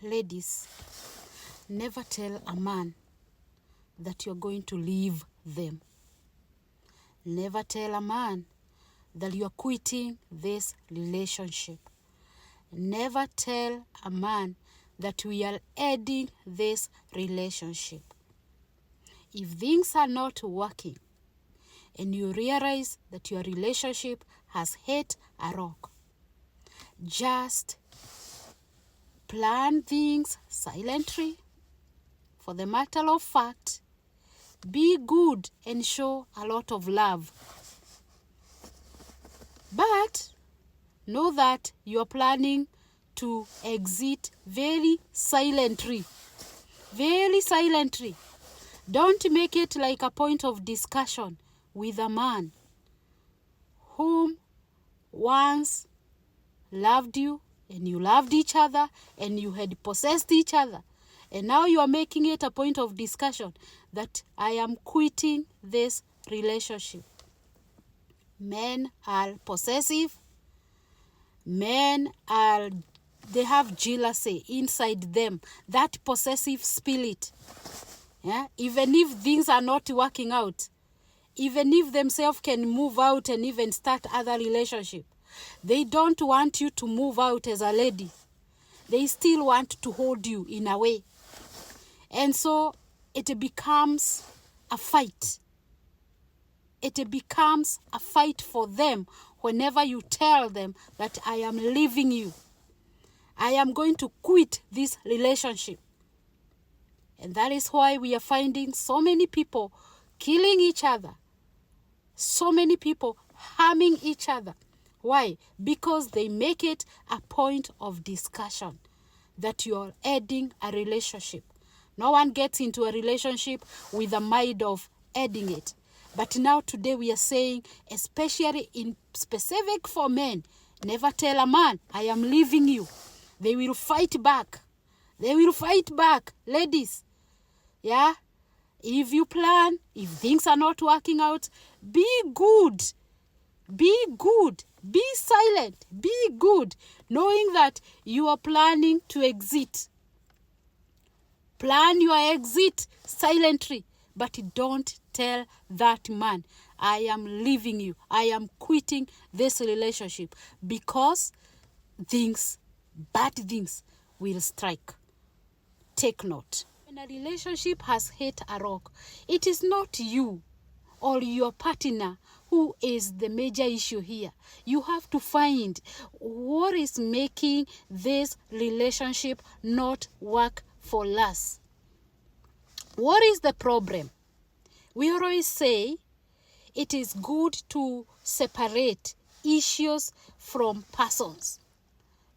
Ladies, never tell a man that you're going to leave them. Never tell a man that you're quitting this relationship. Never tell a man that we are ending this relationship. If things are not working and you realize that your relationship has hit a rock, just plan things silently. For the matter of fact, be good and show a lot of love. But know that you are planning to exit very silently. Very silently. Don't make it like a point of discussion with a man whom once loved you and you loved each other and you had possessed each other. And now you are making it a point of discussion that I am quitting this relationship. Men are possessive. Men they have jealousy inside them. That possessive spirit. Yeah? Even if things are not working out, even if themselves can move out and even start other relationship, they don't want you to move out as a lady. They still want to hold you in a way. And so it becomes a fight. It becomes a fight for them whenever you tell them that I am leaving you. I am going to quit this relationship. And that is why we are finding so many people killing each other. So many people harming each other. Why? Because they make it a point of discussion that you are ending a relationship. No one gets into a relationship with a mind of ending it. But now today we are saying, especially in specific for men, never tell a man, I am leaving you. They will fight back. They will fight back. Ladies, yeah? If you plan, if things are not working out, be good. Be good. Be silent. Be good. Knowing that you are planning to exit. Plan your exit silently. But don't tell that man, I am leaving you. I am quitting this relationship. Because bad things will strike. Take note. When a relationship has hit a rock, it is not you or your partner who is the major issue here. You have to find what is making this relationship not work for us. What is the problem? We always say it is good to separate issues from persons.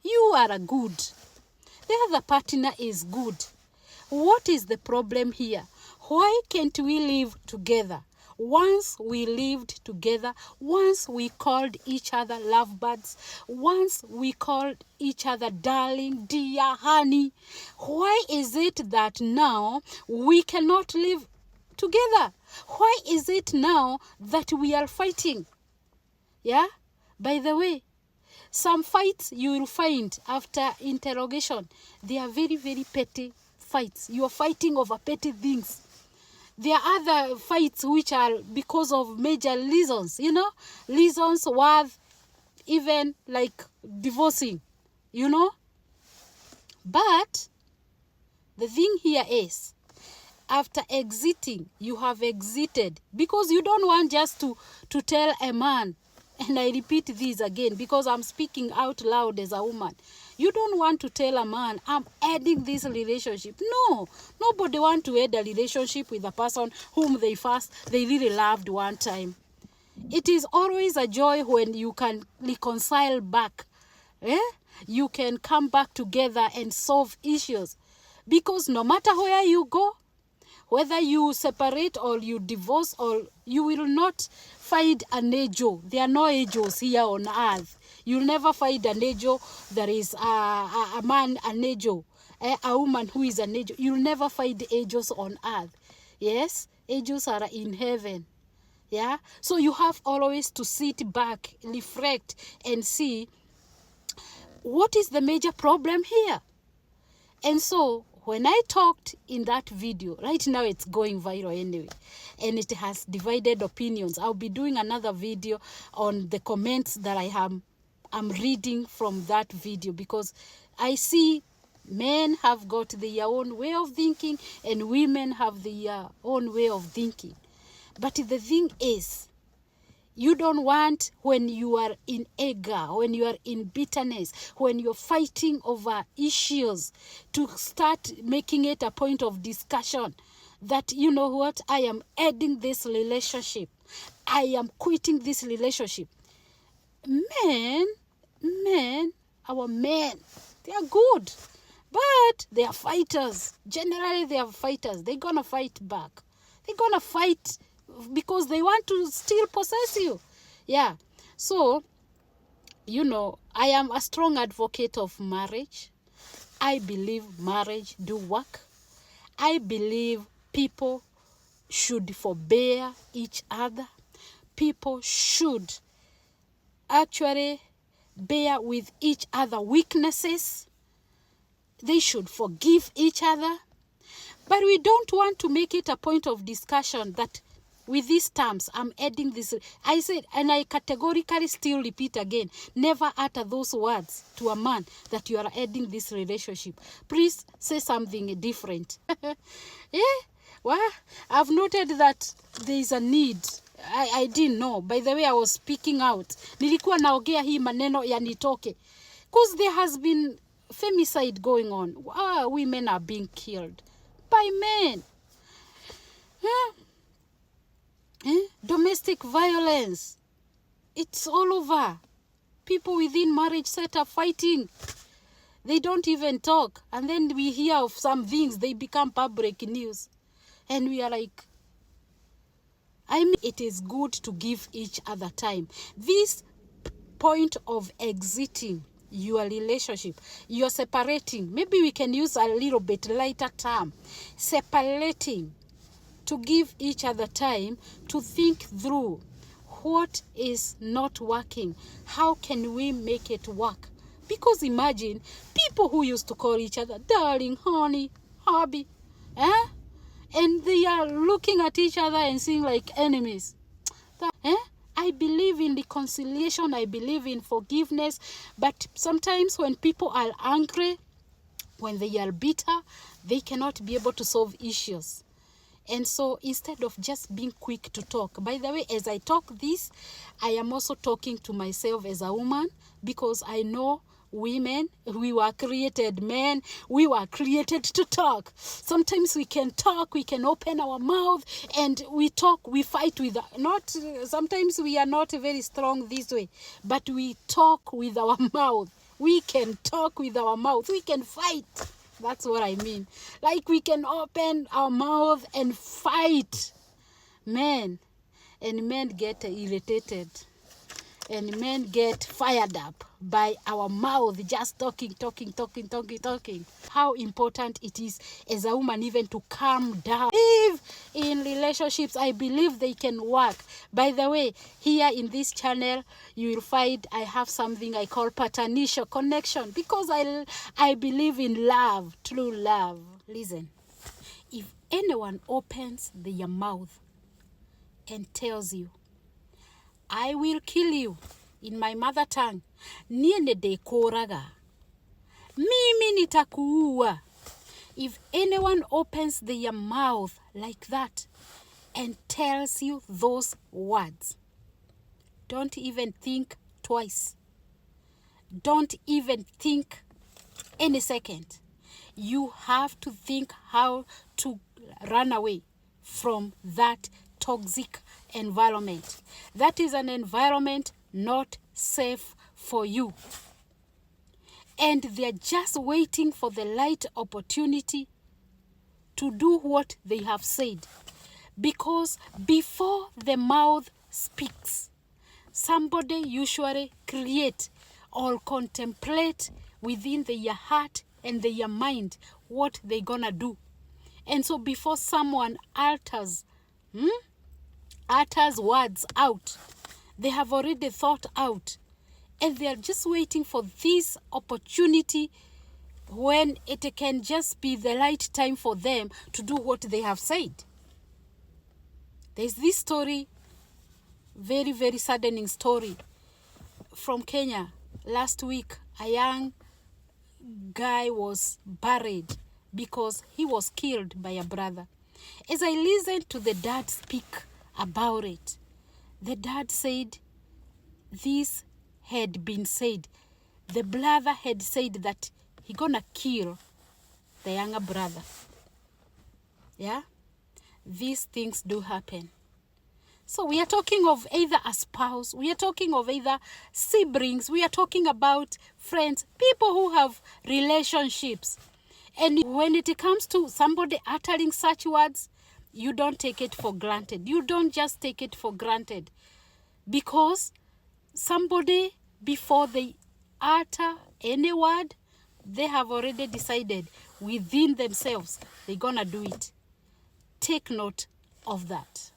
You are good. The other partner is good. What is the problem here? Why can't we live together? Once we lived together, once we called each other lovebirds, once we called each other darling, dear, honey, why is it that now we cannot live together? Why is it now that we are fighting? Yeah? By the way, some fights you will find after interrogation, they are very, very petty fights. You are fighting over petty things. There are other fights which are because of major reasons, reasons worth even like divorcing, But the thing here is, after exiting, you have exited because you don't want just to tell a man, and I repeat this again because I'm speaking out loud as a woman. You don't want to tell a man, I'm ending this relationship. No, nobody wants to end a relationship with a person whom they really loved one time. It is always a joy when you can reconcile back. You can come back together and solve issues. Because no matter where you go, whether you separate or you divorce, or you will not find an angel. There are no angels here on earth. You'll never find an angel. There is a man, an angel, a woman who is an angel. You'll never find angels on earth. Yes, angels are in heaven. Yeah, so you have always to sit back, reflect, and see what is the major problem here. And so when I talked in that video, right now it's going viral anyway, and it has divided opinions. I'll be doing another video on the comments that I'm reading from that video, because I see men have got their own way of thinking and women have their own way of thinking. But the thing is, you don't want, when you are in anger, when you are in bitterness, when you're fighting over issues, to start making it a point of discussion that, you know what, I am ending this relationship. I am quitting this relationship. Men, our men, they are good. But they are fighters. Generally, they are fighters. They're going to fight back. They're going to fight because they want to still possess you. Yeah. So, you know, I am a strong advocate of marriage. I believe marriage do work. I believe people should forbear each other. People should actually bear with each other weaknesses. They should forgive each other. But we don't want to make it a point of discussion that with these terms, I'm adding this. I said, and I categorically still repeat again, never utter those words to a man that you are adding this relationship. Please say something different. Yeah, well, I've noted that there is a need. I didn't know. By the way, I was speaking out. Nilikuwa naongea hii maneno yanitoke. Because there has been femicide going on. Women are being killed by men. Domestic violence. It's all over. People within marriage set are fighting. They don't even talk. And then we hear of some things, they become public news. And we are like, I mean, it is good to give each other time. This point of exiting your relationship, you're separating. Maybe we can use a little bit lighter term. Separating. To give each other time to think through what is not working. How can we make it work? Because imagine people who used to call each other darling, honey, hubby, and they are looking at each other and seeing like enemies. I believe in reconciliation. I believe in forgiveness. But sometimes when people are angry, when they are bitter, they cannot be able to solve issues. And so instead of just being quick to talk, by the way, as I talk this, I am also talking to myself as a woman, because I know women, we were created, men, we were created to talk. Sometimes we can talk, we can open our mouth and we talk, we fight with, sometimes we are not very strong this way, but we talk with our mouth. We can talk with our mouth, we can fight. That's what I mean. Like we can open our mouth and fight. Men. And men get irritated. And men get fired up by our mouth, just talking. How important it is as a woman even to calm down. If in relationships, I believe they can work. By the way, here in this channel, you will find I have something I call paternal connection, because I believe in love, true love. Listen, if anyone opens their mouth and tells you, I will kill you, in my mother tongue, nie ndekuraga, mimi nitakuua. If anyone opens their mouth like that and tells you those words, don't even think twice. Don't even think any second. You have to think how to run away from that toxic environment. That is an environment not safe for you. And they're just waiting for the right opportunity to do what they have said. Because before the mouth speaks, somebody usually create or contemplate within their heart and their mind what they're gonna do. And so before someone utters words out, they have already thought out, and they are just waiting for this opportunity when it can just be the right time for them to do what they have said. There's this story, very, very saddening story from Kenya. Last week, a young guy was buried because he was killed by a brother. As I listened to the dad speak about it, the dad said this had been said. The brother had said that he gonna kill the younger brother. Yeah? These things do happen. So we are talking of either a spouse, we are talking of either siblings, we are talking about friends, people who have relationships. And when it comes to somebody uttering such words, you don't take it for granted. You don't just take it for granted. Because somebody, before they utter any word, they have already decided within themselves they're gonna do it. Take note of that.